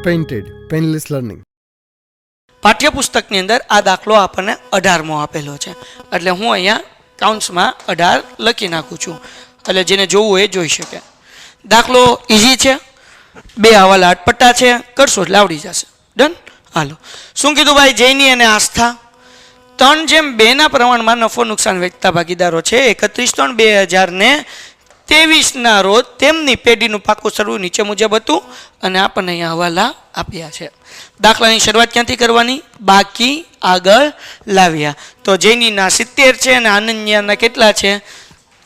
Painted painless learning. પાઠ્યપુસ્તકની અંદર આ દાખલો આપણને 18મો આપેલો છે, એટલે હું અહીંયા કાઉન્સમાં 18 લખી નાખું છું, એટલે જેને જોવું હોય એ જોઈ શકે. દાખલો ઇઝી છે, 2 હવાલા અટપટા છે, કરશો એટલે આવડી જશે. ડન. હાલો, શું કીધું ભાઈ? જૈની અને આસ્થા 3:2 ના પ્રમાણમાં નફો નુકસાન વેચતા ભાગીદારો છે. 31/3/2023 રોજ તેમની પેઢીનું પાકું સરવું નીચે મુજબ હતું અને આપણને અહીંયા હવાલા આપ્યા છે. દાખલાની શરૂઆત ક્યાંથી કરવાની? બાકી આગળ લાવ્યા. તો જૈનીના 70 છે અને અનન્યાના કેટલા છે?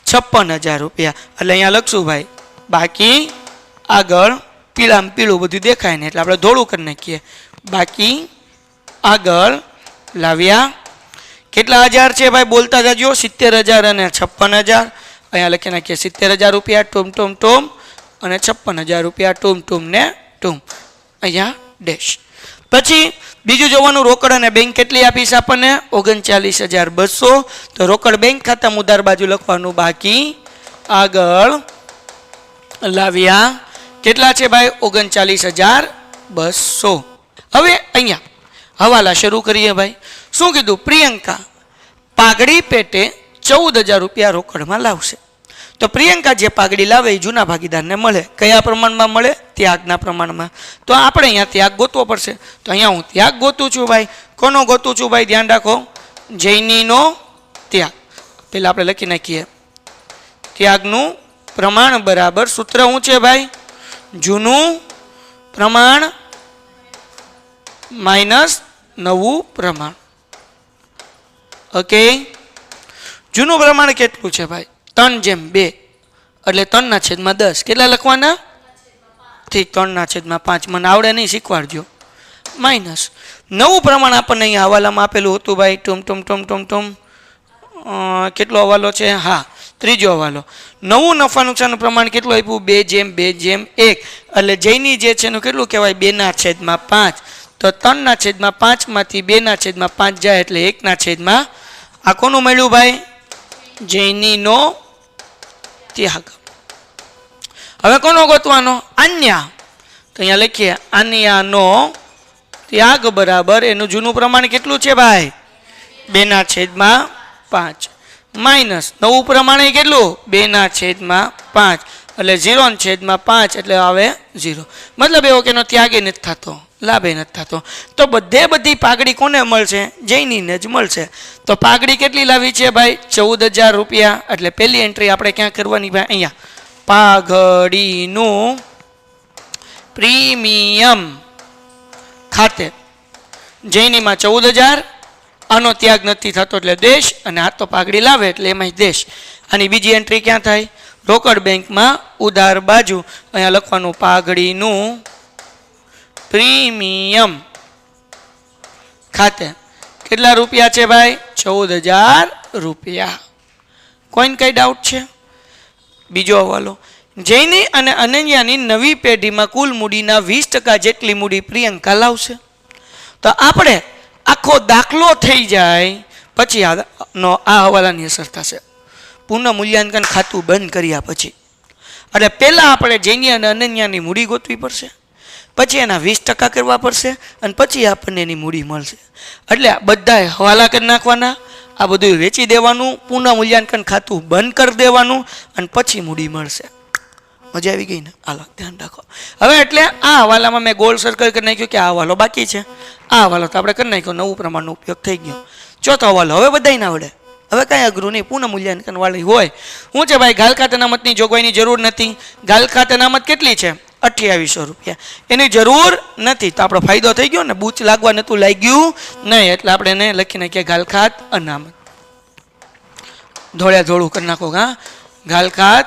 56,000 રૂપિયા. એટલે અહીંયા લખશું ભાઈ બાકી આગળ, પીળામાં પીળું બધું દેખાય ને એટલે આપણે ધોળું કરી નાખીએ. બાકી આગળ લાવ્યા. કેટલા હજાર છે ભાઈ? બોલતા જાજો. 70,000 અને 56,000. અહીંયા લખી નાખીએ 70,000 રૂપિયા ટૂમ ટૂમ ટૂમ અને 56,000 રૂપિયા ટૂમ ટૂમ ને ટૂમ. અહીંયા ડેશ. પછી બીજું જોવાનું, રોકડ અને બેંક કેટલી આપીશ આપણને? 39,200. તો રોકડ બેંક ખાતા ઉધાર બાજુ લખવાનું. બાકી આગળ લાવ્યા. કેટલા છે ભાઈ? 39,200. હવે અહીંયા હવાલા શરૂ કરીએ ભાઈ. શું કીધું? પ્રિયંકા પાઘડી પેટે 14,000 રૂપિયા રોકડમાં લાવશે. તો પ્રિયંકા જે પાઘડી લાવે એ જૂના ભાગીદારને મળે. કયા પ્રમાણમાં મળે? ત્યાગના પ્રમાણમાં. તો આપણે અહીંયા ત્યાગ ગોતવો પડશે. તો અહીંયા હું ત્યાગ ગોતું છું ભાઈ. કોનો ગોતું છું ભાઈ? ધ્યાન રાખો, જૈનીનો ત્યાગ. પેલા આપણે લખી નાખીએ ત્યાગનું પ્રમાણ બરાબર સૂત્ર શું છે ભાઈ? જૂનું પ્રમાણ માઇનસ નવું પ્રમાણ. ઓકે, જૂનું પ્રમાણ કેટલું છે ભાઈ? 3:2 એટલે 3/10. કેટલા લખવાના? 3/5. મને આવડે નહીં, શીખવાડજો. માઇનસ નવું પ્રમાણ આપણને અહીંયા હવાલામાં આપેલું હતું ભાઈ. ટૂમ ટૂમ ટૂમ ટૂમ ટૂમ. કેટલો હવાલો છે? હા, ત્રીજો હવાલો. નવું નફા નુકસાનનું પ્રમાણ કેટલું આપ્યું? 2:2:1. એટલે જૈની જે છે એનું કેટલું કહેવાય? 2/5. તો 3/5 માંથી 2/5 જાય એટલે 1/. આ કોનું મળ્યું ભાઈ? જૈનીનો ત્યાગ. હવે કોનો ગોતવાનો? અન્ય. તો અહીંયા લખીએ અન્યનો ત્યાગ બરાબર એનું જૂનું પ્રમાણ કેટલું છે ભાઈ? 2/5 માઇનસ નવું પ્રમાણ કેટલું? 2/5 એટલે 0/5 એટલે આવે 0. મતલબ એવો કે એનો ત્યાગ એ નથી થતો, લાભ એ નથી થતો. તો બધી પાઘડી કોને મળશે? જૈનીને જ મળશે. તો પાઘડી કેટલી લાવી છે ભાઈ? 14,000 રૂપિયા. એટલે પહેલી એન્ટ્રી આપણે ક્યાં કરવાની ભાઈ? અહીંયા પાઘડીનું પ્રીમિયમ ખાતે જૈનીમાં 14,000. આનો ત્યાગ નથી થતો એટલે દેશ, અને આ તો પાઘડી લાવે એટલે એમાં દેશ. આની બીજી એન્ટ્રી ક્યાં થાય? રોકડ બેંકમાં ઉધાર બાજુ. અહીંયા લખવાનું પાઘડીનું પ્રીમિયમ ખાતે કેટલા રૂપિયા છે ભાઈ? 14,000 રૂપિયા. કોઈને કઈ ડાઉટ છે? બીજો હવાલો, જૈની અને અનન્યાની નવી પેઢીમાં કુલ મૂડીના 20% જેટલી મૂડી પ્રિયંકા લાવશે. તો આપણે આખો દાખલો થઈ જાય પછી આ હવાલાની અસર થશે. પુનઃ મૂલ્યાંકન ખાતું બંધ કર્યા પછી. એટલે પહેલાં આપણે જૈની અને અનન્યાની મૂડી ગોતવી પડશે, પછી એના 20% કરવા પડશે, અને પછી આપણને એની મૂડી મળશે. એટલે બધાએ હવાલા કરી નાખવાના, આ બધું વેચી દેવાનું, પુનઃ મૂલ્યાંકન ખાતું બંધ કરી દેવાનું, અને પછી મૂડી મળશે. મજા આવી ગઈ ને? હાલો ધ્યાન રાખો. હવે એટલે આ હવાલામાં મેં ગોળ સર્કલ કરી નાખ્યું કે આ હવાલો બાકી છે. આ હવાલો તો આપણે કરી નાખ્યો, નવું પ્રમાણનો ઉપયોગ થઈ ગયો. ચોથો હવાલો હવે બધાય ના આવડે, હવે કાંઈ અઘરું નહીં. પુનઃ મૂલ્યાંકન વાળી હોય. શું છે ભાઈ? ગાલ ખાતે અનામતની જોગવાઈની જરૂર નથી. ગાલ ખાતે અનામત કેટલી છે? 2800 રૂપિયા. એની જરૂર નથી. તો આપણો ફાયદો થઈ ગયો ને, બૂચ લાગવા નતું લાગ્યું નહીં, એટલે આપણે એને લખી નાખીએ ગાલખાત અનામત. ધોળું કરી નાખો. હા, ગાલખાત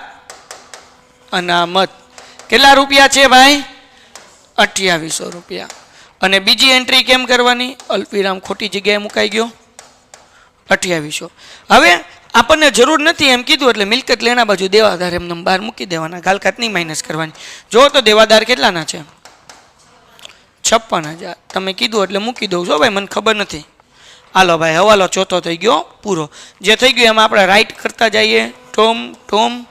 અનામત કેટલા રૂપિયા છે ભાઈ? 2800 રૂપિયા. અને બીજી એન્ટ્રી કેમ કરવાની? અલ્પવિરામ ખોટી જગ્યાએ મુકાઈ ગયો, 2800. હવે આપણને જરૂર નથી એમ કીધું એટલે મિલકત લેણા બાજુ દેવાદાર એમને બહાર મૂકી દેવાના, ગાલખાતની માઇનસ કરવાની. જો તો દેવાદાર કેટલાના છે? 56,000. તમે કીધું એટલે મૂકી દઉં છો ભાઈ, મને ખબર નથી. હાલો ભાઈ, હવાલો ચોથો થઈ ગયો પૂરો. જે થઈ ગયું એમાં આપણે રાઈટ કરતા જઈએ. ટોમ ટોમ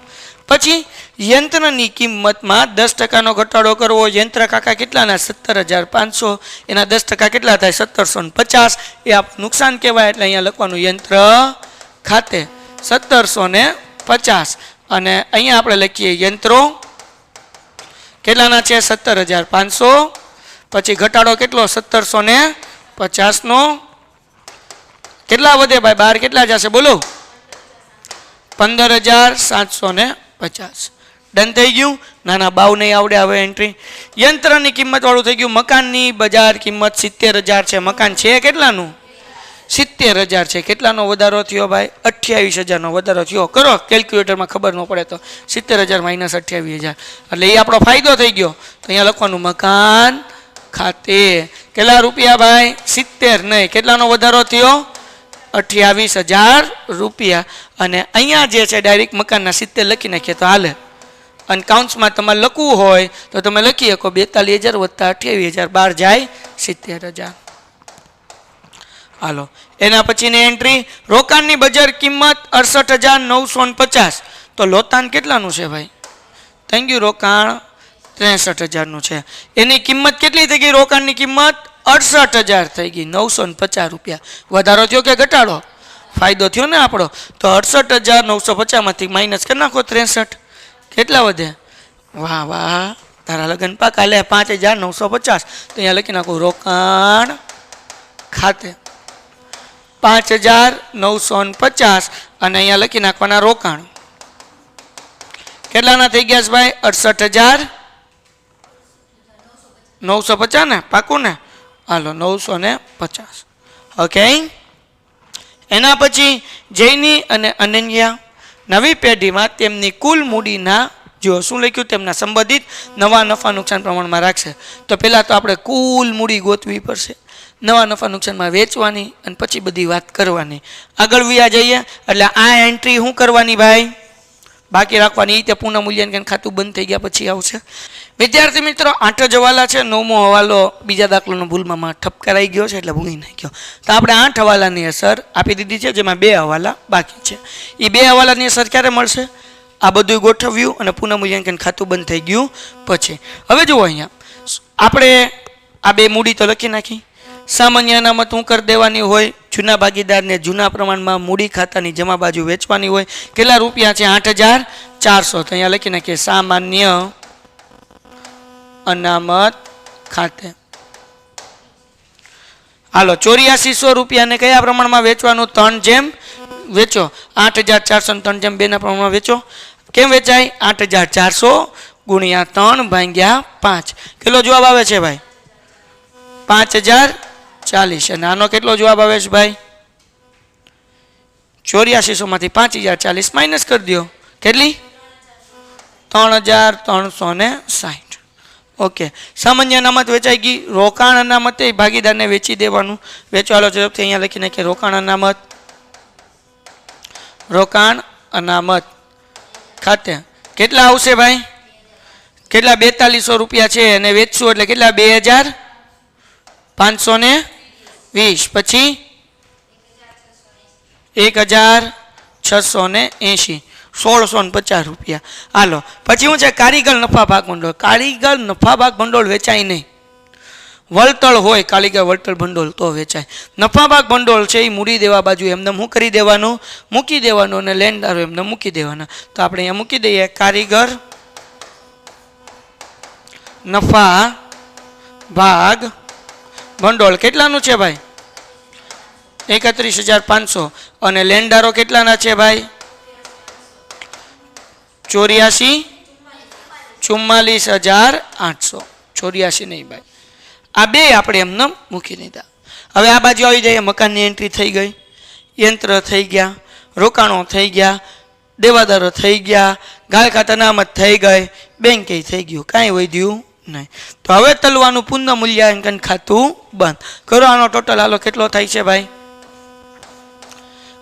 પછી યંત્રની કિંમતમાં 10% ઘટાડો કરવો. યંત્ર કાકા કેટલાના? 17,500. એના 10% કેટલા થાય? 1750. એ આપણું નુકસાન કહેવાય, એટલે અહીંયા લખવાનું યંત્ર ખાતે 1750. અને અહીંયા આપણે લખીએ યંત્રો કેટલાના છે? 17,500. પછી ઘટાડો કેટલો? 1750 કેટલા વધે ભાઈ? 12 કેટલા જશે બોલો? 15,750. ડન થઈ ગયું? નાના બાવ નહીં આવડે હવે એન્ટ્રી. યંત્રની કિંમત વાળું થઈ ગયું. મકાનની બજાર કિંમત 70,000 છે. મકાન છે કેટલાનું? 70,000 છે. કેટલાનો વધારો થયો ભાઈ? 28,000નો વધારો થયો. કરો કેલ્ક્યુલેટરમાં, ખબર ન પડે તો. 70,000 માઇનસ 28,000 એટલે એ આપણો ફાયદો થઈ ગયો. તો અહીંયા લખવાનું મકાન ખાતે કેટલા રૂપિયા ભાઈ? 70 નહીં, કેટલાનો વધારો થયો? 28,000 રૂપિયા. અને અહીંયા જે છે ડાયરેક્ટ મકાનના 70 લખી નાખીએ તો હાલે. અને કાઉન્ટ્સમાં તમારે લખવું હોય તો તમે લખી શકો 42,000 વત્તા 28,000, 12 જાય 70,000. હાલો, એના પછીની એન્ટ્રી રોકાણની બજાર કિંમત 68,950. તો લોતાન કેટલાનું છે ભાઈ? Thank you. રોકાણ 63,000નું છે. એની કિંમત કેટલી થઈ ગઈ? રોકાણની કિંમત 68,000 થઈ ગઈ. 950 રૂપિયા. વધારો થયો કે ઘટાડો? ફાયદો થયો ને આપણો. તો 68,950 માંથી માઇનસ કરી નાખો 63. કેટલા વધે? વાહ વાહ, તારા લગન પાકા. લે 5,950. તો અહીંયા લખી નાખો રોકાણ ખાતે 5,950. અને અહીંયા લખી નાખવાના રોકાણ કેટલાના થઈ ગયા છે ભાઈ? 68,950 ને? પાકું ને? હાલો 950. ઓકે. એના પછી જૈની અને અનન્યા નવી પેઢીમાં તેમની કુલ મૂડીના જો શું લખ્યું? તેમના સંબંધિત નવા નફા નુકસાન પ્રમાણમાં રાખશે. તો પહેલાં તો આપણે કુલ મૂડી ગોતવી પડશે, નવા નફા નુકસાનમાં વેચવાની, અને પછી બધી વાત કરવાની. આગળ વ્યા જઈએ એટલે આ એન્ટ્રી શું કરવાની ભાઈ? બાકી રાખવાની. એ તે પુનઃ મૂલ્યાંકન ખાતું બંધ થઈ ગયા પછી આવશે. વિદ્યાર્થી મિત્રો, 8 જ હવાલા છે. 9મો હવાલો બીજા દાખલાનો ભૂલમાં ઠપ કરાઈ ગયો છે એટલે ભૂલી નાખ્યો. તો આપણે 8 હવાલાની અસર આપી દીધી છે, જેમાં 2 હવાલા બાકી છે. એ 2 હવાલાની અસર ક્યારે મળશે? આ બધું ગોઠવ્યું અને પુનઃ મૂલ્યાંકન ખાતું બંધ થઈ ગયું પછી. હવે જુઓ, અહીંયા આપણે આ 2 મૂડી તો લખી નાખી. સામાન્ય અનામત શું કરી દેવાની હોય? જૂના ભાગીદારને જૂના પ્રમાણમાં મૂડી ખાતાની જમા બાજુ વેચવાની હોય. કેટલા રૂપિયા છે? 8,400. તો અહીંયા લખી નાખીએ સામાન્ય અનામત ખાતે. હાલો, 8400 રૂપિયાને કયા પ્રમાણમાં વેચવાનું? 3 જેમ વેચો. 8,400 3 જેમ 2 ના પ્રમાણમાં વેચો. કેમ વેચાય? 8,400 ગુણ્યા 3 ભાગ્યા 5. કેટલો જવાબ આવે છે ભાઈ? 5,040. અને આનો કેટલો જવાબ આવે છે ભાઈ? 8400 માંથી 5,040 માઇનસ કરી દો. કેટલી? 3,360. ઓકે. સામાન્ય અનામત વેચાઈ ગઈ. રોકાણ અનામત એ ભાગીદારને વેચી દેવાનું. વેચવાલો ઝડપથી અહીંયા લખી નાખીએ રોકાણ અનામત. રોકાણ અનામત ખાતે કેટલા આવશે ભાઈ? કેટલા? 4200 રૂપિયા છે અને વેચશું એટલે કેટલા? 2,520. પછી 1,680. 1,650 રૂપિયા. હાલો, પછી શું છે? કારીગર નફા ભાગ ભંડોળ. કારીગર નફા ભાગ ભંડોળ વેચાય નહીં. વળતળ હોય કારીગર વળતળ ભંડોળ તો વેચાય. નફા ભાગ ભંડોળ છે એ મૂડી દેવા બાજુ એમને શું કરી દેવાનું? મૂકી દેવાનું. અને લેણદારો એમને મૂકી દેવાના. તો આપણે અહીંયા મૂકી દઈએ કારીગર નફા ભાગ ભંડોળ. કેટલાનું છે ભાઈ? 31,500. અને લેણદારો કેટલાના છે ભાઈ? 44,800. 84 નહીં ભાઈ. આ 2 આપણે એમને મૂકી દીધા. હવે આ બાજુ આવી જઈએ. મકાનની એન્ટ્રી થઈ ગઈ, યંત્ર થઈ ગયા, રોકાણો થઈ ગયા, દેવાદારો થઈ ગયા, ગાળ ખાતા અનામત થઈ ગઈ, બેંકે થઈ ગયું, કાંઈ વધ્યું નહીં. તો હવે તલવાનું પુનઃ મૂલ્યાંકન ખાતું બંધ કરો. આનો ટોટલ હાલો કેટલો થાય છે ભાઈ?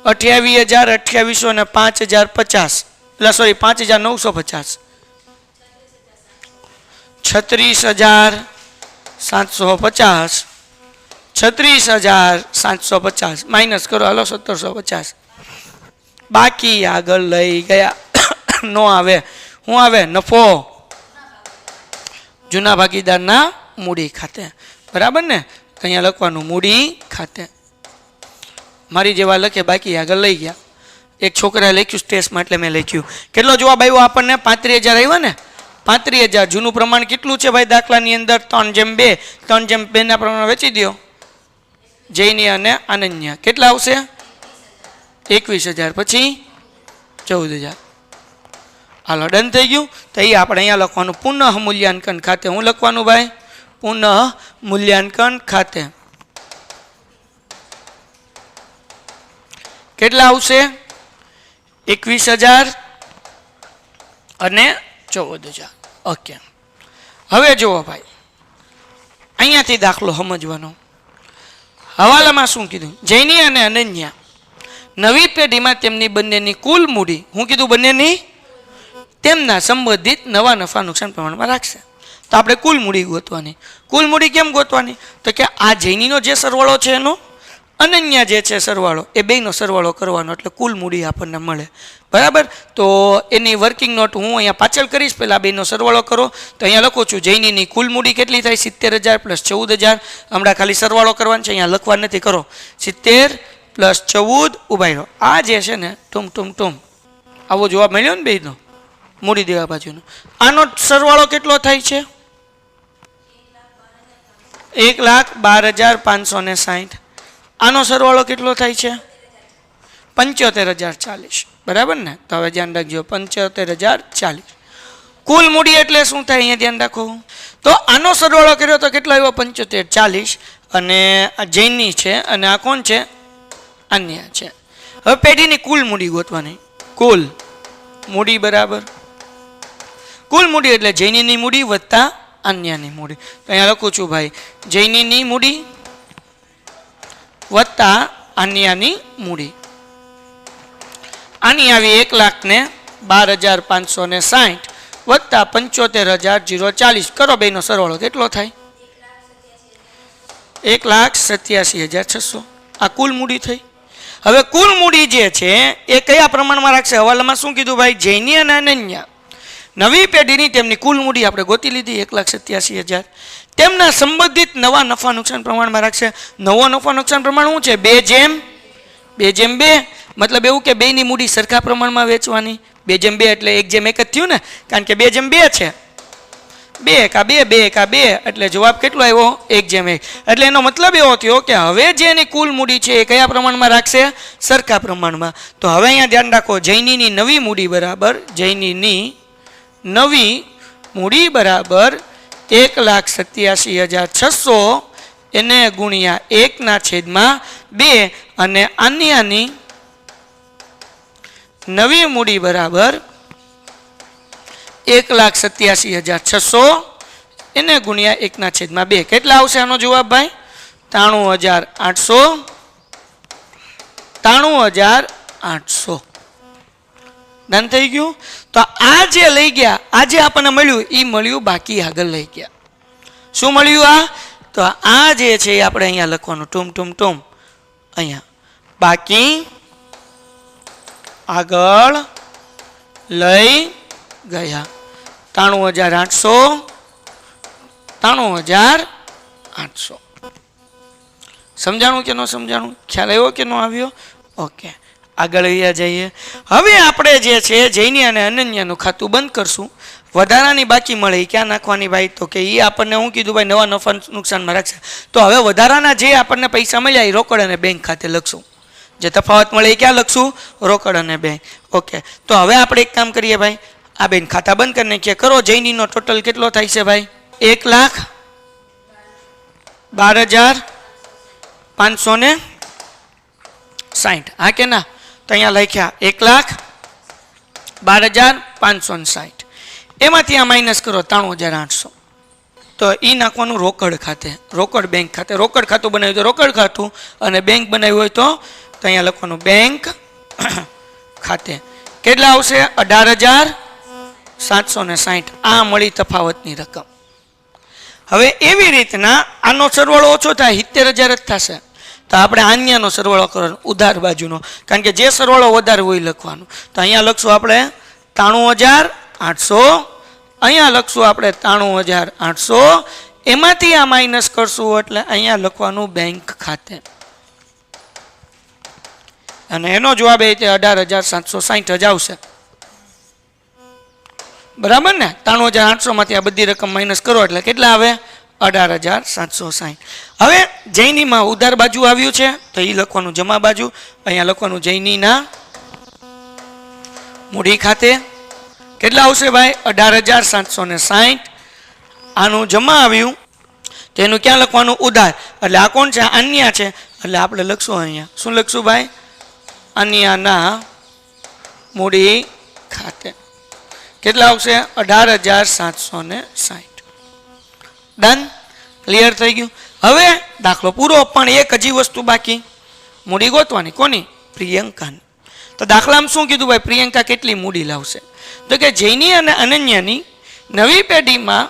28,000, 2800 અને 5,050. સોરી 5,950. 36,750. 36,750 માઇનસ કરો. હાલો 1,750. બાકી આગળ લઈ ગયા નો આવે. શું આવે? નફો જૂના ભાગીદારના મૂડી ખાતે, બરાબર ને? અહીંયા લખવાનું મૂડી ખાતે. મારી જેવા લખે બાકી આગળ લઈ ગયા. એક છોકરાએ લખ્યું સ્ટેસમાં એટલે મેં લખ્યું. કેટલો જવાબ આવ્યો આપણને? 35,000 આવ્યો ને? 35,000. જૂનું પ્રમાણ કેટલું છે ભાઈ દાખલાની અંદર? 3:2. 3:2 ના પ્રમાણે વેચી દો જૈની અને અનન્ય. કેટલા આવશે? 21,000. પછી 14,000. હાલો ડન થઈ ગયું. તો એ આપણે અહીંયા લખવાનું પુનઃ મૂલ્યાંકન ખાતે. હું લખવાનું ભાઈ? પુનઃ મૂલ્યાંકન ખાતે. કેટલા આવશે? 21,000 અને 14,000. ઓકે. હવે જુઓ ભાઈ, અહીંયાથી દાખલો સમજવાનો. હવાલામાં શું કીધું? જૈની અને અનન્ય નવી પેઢીમાં તેમની બંનેની કુલ મૂડી, હું કીધું? બંનેની તેમના સંબંધિત નવા નફા નુકસાન પ્રમાણમાં રાખશે. તો આપણે કુલ મૂડી ગોતવાની. કુલ મૂડી કેમ ગોતવાની? તો કે આ જૈનીનો જે સરવાળો છે એનો, અનન્ય જે છે સરવાળો, એ બેયનો સરવાળો કરવાનો એટલે કુલ મૂડી આપણને મળે, બરાબર? તો એની વર્કિંગ નોટ હું અહીંયા પાછળ કરીશ. પહેલાં બેયનો સરવાળો કરો. તો અહીંયા લખું છું જૈનીની કુલ મૂડી કેટલી થાય? 70,000 + 14,000. હમણાં ખાલી સરવાળો કરવાનો છે, અહીંયા લખવા નથી. કરો 70 + 14. ઉભા રહ્યો. આ જે છે ને ટૂમ આવો જવાબ મળ્યો ને બેયનો મૂડી દેવા બાજુનો. આનો સરવાળો કેટલો થાય છે? 1,12,560. આનો સરવાળો કેટલો થાય છે? 75,040. બરાબર ને? તો હવે ધ્યાન રાખજો, 75,040. કુલ મૂડી એટલે શું થાય? અહીંયા ધ્યાન રાખો. તો આનો સરવાળો કર્યો તો કેટલો આવ્યો? 75,040. અને આ જૈની છે અને આ કોણ છે? અન્ય છે. હવે પેઢીની કુલ મૂડી ગોતવાની. કુલ મૂડી બરાબર કુલ મૂડી એટલે જૈનીની મૂડી વત્તા અન્યની મૂડી. તો અહીંયા લખું છું ભાઈ, જૈનીની મૂડી વત્તા અન્યની મૂડી. આની આવી 1,12,560 વત્તા 75,040. કરો બેનો સરવાળો. કેટલો થાય? 1,87,600. આ કુલ મૂડી થઈ. હવે કુલ મૂડી જે છે એ કયા પ્રમાણમાં રાખશે? હવાલામાં શું કીધું ભાઈ? જૈની અને અનન્ય નવી પેઢીની તેમની કુલ મૂડી આપણે ગોતી લીધી 1,87,000. તેમના સંબંધિત નવા નફા નુકસાન પ્રમાણમાં રાખશે. નવો નફા નુકસાન પ્રમાણ શું છે? 2:2. મતલબ એવું કે બેની મૂડી સરખા પ્રમાણમાં વેચવાની. 2:2 એટલે 1:1 જ થયું ને, કારણ કે 2:2 છે. 2 એટલે જવાબ કેટલો આવ્યો? 1:1. એટલે એનો મતલબ એવો થયો કે હવે જે એની કુલ મૂડી છે એ કયા પ્રમાણમાં રાખશે? સરખા પ્રમાણમાં. તો હવે અહીંયા ધ્યાન રાખો, જૈનીની નવી મૂડી બરાબર, જૈનીની નવી મૂડી બરાબર 1,87,600 એને ગુણ્યા 1/2 અને અન્યની નવી મૂડી બરાબર 1,87,600 એને ગુણ્યા 1/2. કેટલા આવશે આનો જવાબ ભાઈ? 93,800. 93,800. ડન થઈ ગયું. તો આ જે લઈ ગયા, આ જે આપણને મળ્યું એ મળ્યું બાકી આગળ લઈ ગયા. શું મળ્યું? આ તો આ જે છે એ આપણે અહીંયા લખવાનું ટૂમ અહીંયા બાકી આગળ લઈ ગયા. 93,800. 93,800. સમજાણું કે ન સમજાણું? ખ્યાલ આવ્યો કે ન આવ્યો? ઓકે, આગળ અહીંયા જઈએ. હવે આપણે જે છે જૈની અને અનન્યનું ખાતું બંધ કરશું. વધારાની બાકી મળે એ ક્યાં નાખવાની ભાઈ? તો કે એ આપણને હું કીધું ભાઈ નવા નફા નુકસાનમાં રાખશે. તો હવે વધારાના જે આપણને પૈસા મળ્યા એ રોકડ અને બેંક ખાતે લખશું. જે તફાવત મળે એ ક્યાં લખશું? રોકડ અને બેંક. ઓકે, તો હવે આપણે એક કામ કરીએ ભાઈ, આ બેન ખાતા બંધ કરી નાખીએ. કરો, જૈનીનો ટોટલ કેટલો થાય છે ભાઈ? 1,12,560. હા કે ના? તો અહીંયા લખ્યા 1,12,560. એમાંથી આ માઇનસ કરો 93,800. તો એ નાખવાનું રોકડ ખાતે, રોકડ બેંક ખાતે. રોકડ ખાતું બનાવ્યું તો રોકડ ખાતું, અને બેંક બનાવ્યું હોય તો અહીંયા લખવાનું બેંક ખાતે. કેટલા આવશે? 18,760. આ મળી તફાવતની રકમ. હવે એવી રીતના આનો સરવાળો ઓછો થાય 70,000 જ થશે. તો આપણે અન્યનો સરવાળો કરવાનો, ઉધાર બાજુનો, કારણ કે જે સરવાળો વધારે હોય લખવાનું. તો અહીંયા લખશું આપણે 800, અહીંયા લખશું આપણે 93,800, એમાંથી આ માઇનસ કરશું એટલે અહીંયા લખવાનું બેંક ખાતે, અને એનો જવાબ એ 18,760 જ આવશે. બરાબર ને? 93,800 માંથી આ બધી રકમ માઇનસ કરો એટલે કેટલા આવે? 18,760. હવે જૈનીમાં ઉધાર બાજુ આવ્યું છે તો એ લખવાનું જમા બાજુ, અહીંયા લખવાનું જૈનીના મૂડી ખાતે. કેટલા આવશે ભાઈ? 18,760. આનું જમા આવ્યું તો એનું ક્યાં લખવાનું? ઉધાર. એટલે આ કોણ છે? અન્ય છે, એટલે આપણે લખશું અહીંયા શું લખશું ભાઈ? અન્યના મૂડી ખાતે. કેટલા આવશે? 18,760. ડન? ક્લિયર થઈ ગયું? હવે દાખલો પૂરો, પણ એક હજી વસ્તુ બાકી, મૂડી ગોતવાની. કોની? પ્રિયંકાની. તો દાખલામાં શું કીધું ભાઈ? પ્રિયંકા કેટલી મૂડી લાવશે? તો કે જૈની અને અનન્યાની નવી પેઢીમાં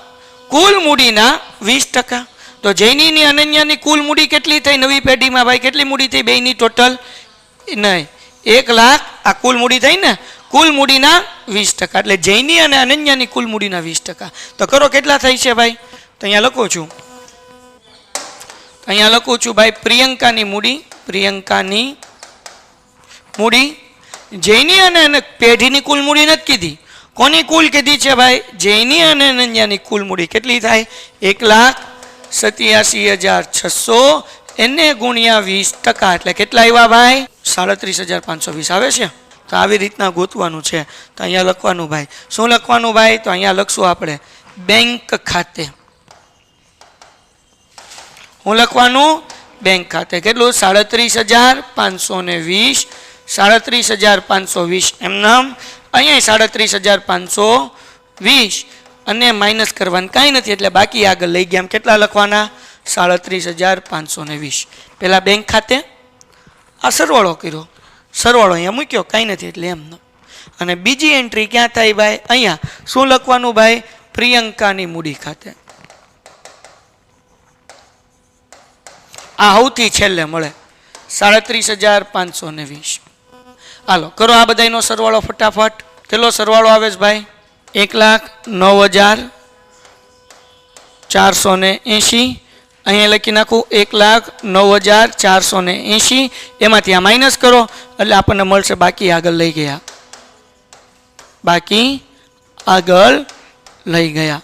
કુલ મૂડીના 20%. તો જૈનીની અનન્યાની કુલ મૂડી કેટલી થઈ નવી પેઢીમાં ભાઈ? કેટલી મૂડી થઈ બેયની ટોટલ? નહીં, 1 લાખ. આ કુલ મૂડી થઈ ને, કુલ મૂડીના 20%. એટલે જૈની અને અનન્યાની કુલ મૂડીના 20%. તો કરો કેટલા થઈ છે ભાઈ? તો અહીંયા લખું છું, ભાઈ પ્રિયંકાની મૂડી, પ્રિયંકાની મૂડી. જૈની અને પેઢીની કુલ મૂડી નથી કીધી. કોની કુલ કીધી છે ભાઈ? જૈની અને અનન્યાની કુલ મૂડી કેટલી થાય? 1,87,600 એને ગુણ્યા 20%. એટલે કેટલા આવ્યા ભાઈ? 37,520 આવે છે. તો આવી રીતના ગોતવાનું છે. તો અહીંયા લખવાનું ભાઈ, શું લખવાનું ભાઈ? તો અહીંયા લખશું આપણે બેંક ખાતે. હું લખવાનું બેંક ખાતે. કેટલું? 37,520. 37,520 એમ નામ. અહીંયા 37,520 અને માઇનસ કરવાનું કાંઈ નથી, એટલે બાકી આગળ લઈ ગયા. કેટલા લખવાના? 37,520. પેલા બેંક ખાતે આ સરવાળો કર્યો, સરવાળો અહીંયા મૂક્યો, કાંઈ નથી એટલે એમ. અને બીજી એન્ટ્રી ક્યાં થાય ભાઈ? અહીંયા શું લખવાનું ભાઈ? પ્રિયંકાની મૂડી ખાતે. આ સૌથી છેલ્લે મળે 37,520. હાલો કરો આ બધાનો સરવાળો ફટાફટ. કેટલો સરવાળો આવે છે ભાઈ? 1,09,480. અહીંયા લખી નાખું 1,09,480. એમાંથી આ માઇનસ કરો એટલે આપણને મળશે બાકી આગળ લઈ ગયા, બાકી આગળ લઈ ગયા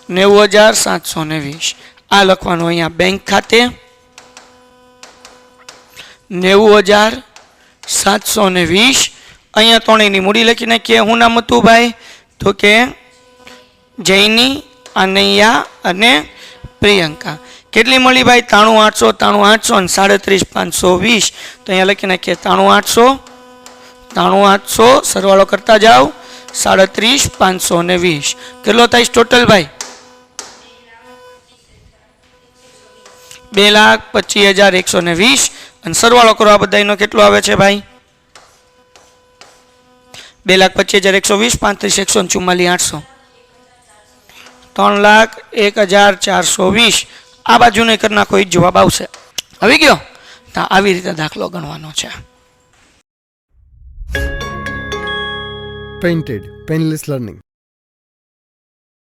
90,720. આ લખવાનું અહીંયા બેંક ખાતે 90,720. અહીંયા ત્રણેયની મૂડી લખી નાખીએ. શું નામ હતું ભાઈ? તો કે જૈની, અનૈયા અને પ્રિયંકા. કેટલી મળી ભાઈ? 93,800, 93,800 અને 37,520. તો અહીંયા લખી નાખીએ 93,800 સરવાળો કરતા જાઓ 37,520. કેટલો થાય ટોટલ ભાઈ? 2,25,120. અને સરવાળો કરો આ બધાનો કેટલો આવે છે ભાઈ? 2,25,120, 35,144, 800, 3,01,420. આ બાજુને કરી નાખો, એ જવાબ આવશે. આવી ગયો? તો આવી રીતે દાખલો ગણવાનો છે. Painted Painless Learning.